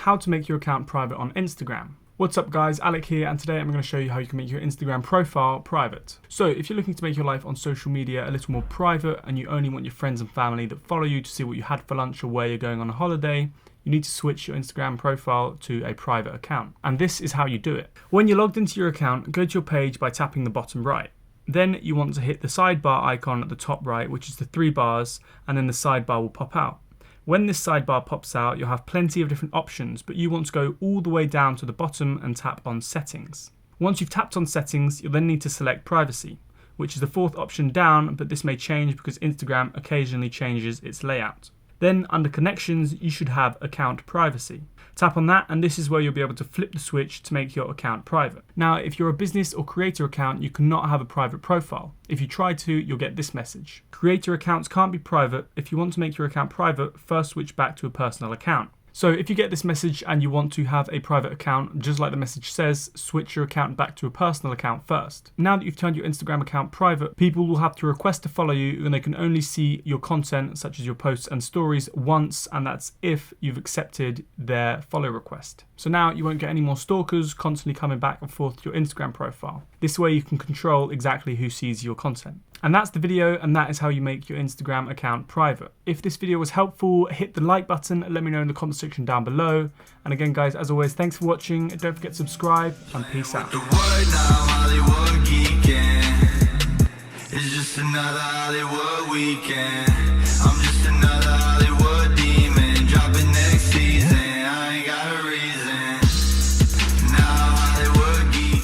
how to make your account private on Instagram. What's up guys, Alec here, and today I'm going to show you how you can make your Instagram profile private. So if you're looking to make your life on social media a little more private and you only want your friends and family that follow you to see what you had for lunch or where you're going on a holiday, you need to switch your Instagram profile to a private account. And this is how you do it. When you're logged into your account, go to your page by tapping the bottom right. Then you want to hit the sidebar icon at the top right, which is the 3 bars, and then the sidebar will pop out. When this sidebar pops out, you'll have plenty of different options, but you want to go all the way down to the bottom and tap on Settings. Once you've tapped on Settings, you'll then need to select Privacy, which is the 4th option down, but this may change because Instagram occasionally changes its layout. Then under Connections, you should have Account Privacy. Tap on that and this is where you'll be able to flip the switch to make your account private. Now, if you're a business or creator account, you cannot have a private profile. If you try to, you'll get this message. Creator accounts can't be private. If you want to make your account private, first switch back to a personal account. So if you get this message and you want to have a private account, just like the message says, switch your account back to a personal account first. Now that you've turned your Instagram account private, people will have to request to follow you and they can only see your content, such as your posts and stories, once, and that's if you've accepted their follow request. So now you won't get any more stalkers constantly coming back and forth to your Instagram profile. This way you can control exactly who sees your content. And that's the video, and that is how you make your Instagram account private. If this video was helpful, hit the like button, let me know in the comment section down below. And again guys, as always, thanks for watching, don't forget to subscribe, and peace out. It's just another Hollywood weekend.